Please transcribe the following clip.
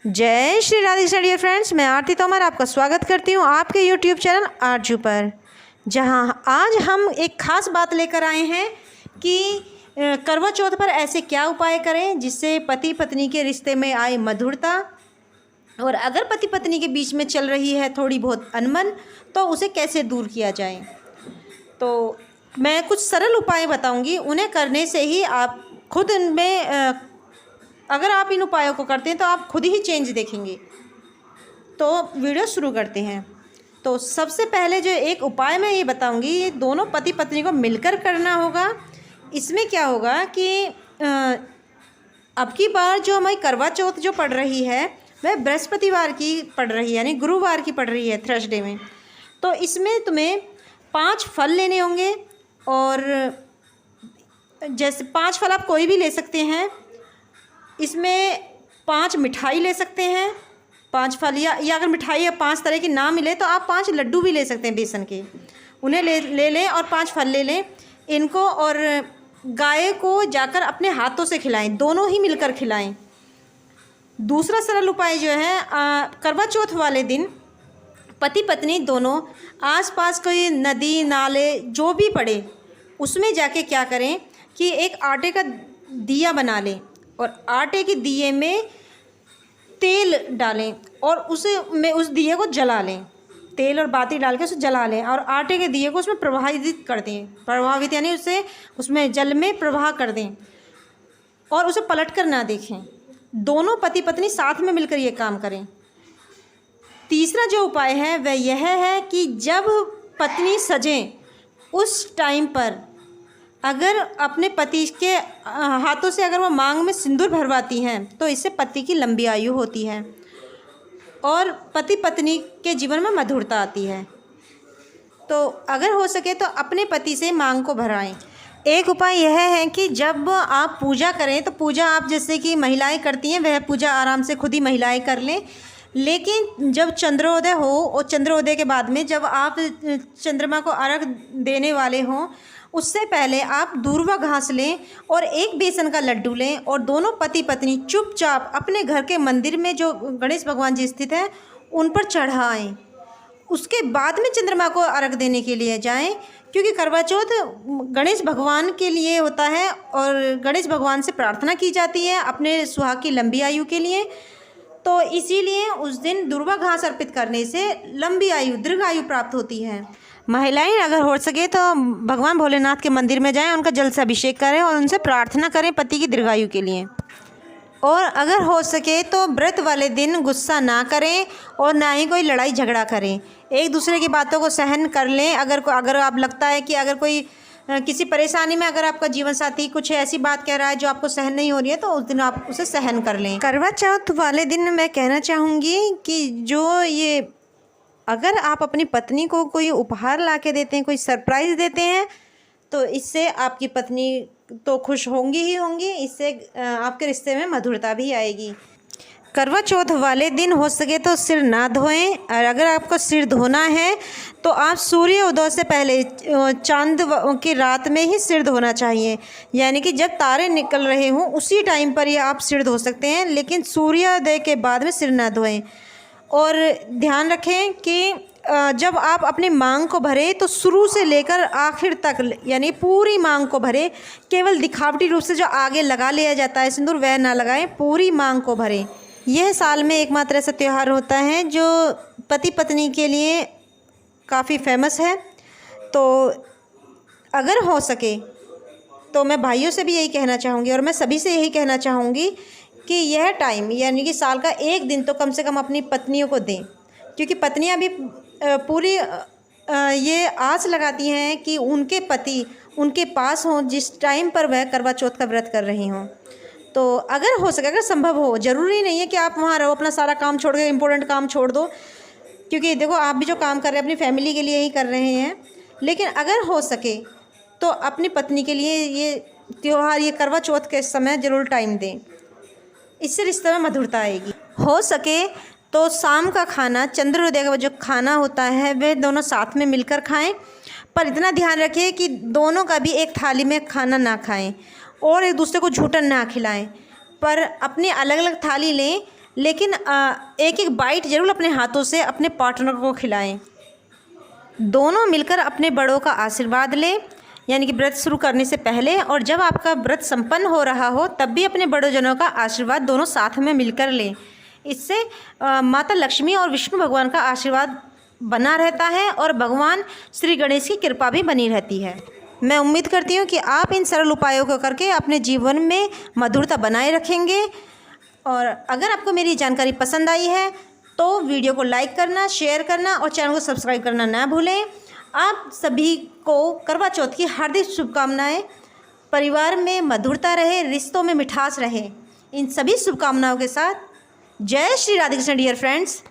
जय Shri Radhe dear friends, मैं आरती तोमर आपका स्वागत करती हूँ आपके यूट्यूब चैनल आरजू पर, जहाँ आज हम एक ख़ास बात लेकर आए हैं कि करवा चौथ पर ऐसे क्या उपाय करें जिससे पति पत्नी के रिश्ते में आए मधुरता, और अगर पति पत्नी के बीच में चल रही है थोड़ी बहुत अनबन तो उसे कैसे दूर किया जाए। तो मैं कुछ सरल उपाय बताऊंगी, उन्हें करने से ही आप खुद इनमें अगर आप इन उपायों को करते हैं तो आप खुद ही चेंज देखेंगे। तो वीडियो शुरू करते हैं। तो सबसे पहले जो एक उपाय मैं ये बताऊंगी, ये दोनों पति पत्नी को मिलकर करना होगा। इसमें क्या होगा कि अब की बार जो हमारी करवा चौथ जो पड़ रही है वह बृहस्पतिवार की पड़ रही है, यानी गुरुवार की पड़ रही है, थर्सडे में। तो इसमें तुम्हें 5 फल लेने होंगे, और जैसे 5 फल आप कोई भी ले सकते हैं। इसमें 5 मिठाई ले सकते हैं, 5 फल, या अगर मिठाई या 5 तरह की ना मिले तो आप 5 लड्डू भी ले सकते हैं बेसन के, उन्हें ले लें और 5 फल ले लें इनको, और गाय को जाकर अपने हाथों से खिलाएं, दोनों ही मिलकर खिलाएं। दूसरा सरल उपाय जो है, करवा चौथ वाले दिन पति पत्नी दोनों आसपास कोई नदी नाले जो भी पड़े उसमें जाके क्या करें कि एक आटे का दिया बना लें, और आटे के दिए में तेल डालें और उस दिए को जला लें। तेल और बाती डाल के उसे जला लें और आटे के दिए को उसमें प्रवाहित कर दें, प्रभावित यानी उसमें जल में प्रवाह कर दें, और उसे पलट कर ना देखें। दोनों पति पत्नी साथ में मिलकर ये काम करें। तीसरा जो उपाय है वह यह है कि जब पत्नी सजें उस टाइम पर अगर अपने पति के हाथों से अगर वो मांग में सिंदूर भरवाती हैं तो इससे पति की लंबी आयु होती है और पति पत्नी के जीवन में मधुरता आती है। तो अगर हो सके तो अपने पति से मांग को भराएं। एक उपाय यह है कि जब आप पूजा करें तो पूजा आप जैसे कि महिलाएं करती हैं वह पूजा आराम से खुद ही महिलाएं कर लें, लेकिन जब चंद्रोदय हो और चंद्रोदय के बाद में जब आप चंद्रमा को अर्घ देने वाले हों उससे पहले आप दूर्वा घास लें और एक बेसन का लड्डू लें, और दोनों पति पत्नी चुपचाप अपने घर के मंदिर में जो गणेश भगवान जी स्थित हैं उन पर चढ़ाएं। उसके बाद में चंद्रमा को अर्घ देने के लिए जाएं, क्योंकि करवा चौथ गणेश भगवान के लिए होता है और गणेश भगवान से प्रार्थना की जाती है अपने सुहाग की लंबी आयु के लिए। तो इसीलिए उस दिन दूर्वा घास अर्पित करने से लंबी आयु, दीर्घ आयु प्राप्त होती है। महिलाएं अगर हो सके तो भगवान भोलेनाथ के मंदिर में जाएं, उनका जल से अभिषेक करें और उनसे प्रार्थना करें पति की दीर्घायु के लिए। और अगर हो सके तो व्रत वाले दिन गुस्सा ना करें और ना ही कोई लड़ाई झगड़ा करें, एक दूसरे की बातों को सहन कर लें। अगर आप लगता है कि अगर कोई किसी परेशानी में अगर आपका जीवन साथी कुछ ऐसी बात कह रहा है जो आपको सहन नहीं हो रही है तो उस दिन आप उसे सहन कर लें। करवा चौथ वाले दिन मैं कहना चाहूँगी कि जो ये अगर आप अपनी पत्नी को कोई उपहार ला के देते हैं, कोई सरप्राइज़ देते हैं, तो इससे आपकी पत्नी तो खुश होंगी ही होंगी, इससे आपके रिश्ते में मधुरता भी आएगी। करवा चौथ वाले दिन हो सके तो सिर ना धोएं, और अगर आपको सिर धोना है तो आप सूर्य उदय से पहले चांद की रात में ही सिर धोना चाहिए, यानी कि जब तारे निकल रहे हों उसी टाइम पर ये आप सिर धो सकते हैं, लेकिन सूर्योदय के बाद में सिर ना धोएं। और ध्यान रखें कि जब आप अपनी मांग को भरें तो शुरू से लेकर आखिर तक, यानी पूरी मांग को भरें, केवल दिखावटी रूप से जो आगे लगा लिया जाता है सिंदूर वह ना लगाएं, पूरी मांग को भरें। यह साल में एकमात्र ऐसा त्यौहार होता है जो पति पत्नी के लिए काफ़ी फेमस है। तो अगर हो सके तो मैं भाइयों से भी यही कहना चाहूँगी और मैं सभी से यही कहना चाहूँगी कि यह टाइम, यानी कि साल का एक दिन तो कम से कम अपनी पत्नियों को दें, क्योंकि पत्नियां भी पूरी ये आस लगाती हैं कि उनके पति उनके पास हों जिस टाइम पर वह करवा चौथ का व्रत कर रही हों। तो अगर हो सके, अगर संभव हो, ज़रूरी नहीं है कि आप वहाँ रहो, अपना सारा काम छोड़ के इम्पोर्टेंट काम छोड़ दो, क्योंकि देखो आप भी जो काम कर रहे हैं अपनी फैमिली के लिए ही कर रहे हैं, लेकिन अगर हो सके तो अपनी पत्नी के लिए ये त्यौहार, ये करवा चौथ के समय ज़रूर टाइम दें, इससे रिश्ते में मधुरता आएगी। हो सके तो शाम का खाना, चंद्रोदय का जो खाना होता है वह दोनों साथ में मिलकर खाएं, पर इतना ध्यान रखें कि दोनों का भी एक थाली में खाना ना खाएं और एक दूसरे को झूठन ना खिलाएं, पर अपनी अलग अलग थाली लें, लेकिन एक एक बाइट ज़रूर अपने हाथों से अपने पार्टनर को खिलाएं। दोनों मिलकर अपने बड़ों का आशीर्वाद लें, यानी कि व्रत शुरू करने से पहले और जब आपका व्रत संपन्न हो रहा हो तब भी अपने बड़ों जनों का आशीर्वाद दोनों साथ में मिलकर लें। इससे माता लक्ष्मी और विष्णु भगवान का आशीर्वाद बना रहता है और भगवान श्री गणेश की कृपा भी बनी रहती है। मैं उम्मीद करती हूँ कि आप इन सरल उपायों को करके अपने जीवन में मधुरता बनाए रखेंगे। और अगर आपको मेरी जानकारी पसंद आई है तो वीडियो को लाइक करना, शेयर करना और चैनल को सब्सक्राइब करना ना भूलें। आप सभी को करवा चौथ की हार्दिक शुभकामनाएं। परिवार में मधुरता रहे, रिश्तों में मिठास रहे, इन सभी शुभकामनाओं के साथ जय श्री राधे कृष्ण डियर फ्रेंड्स।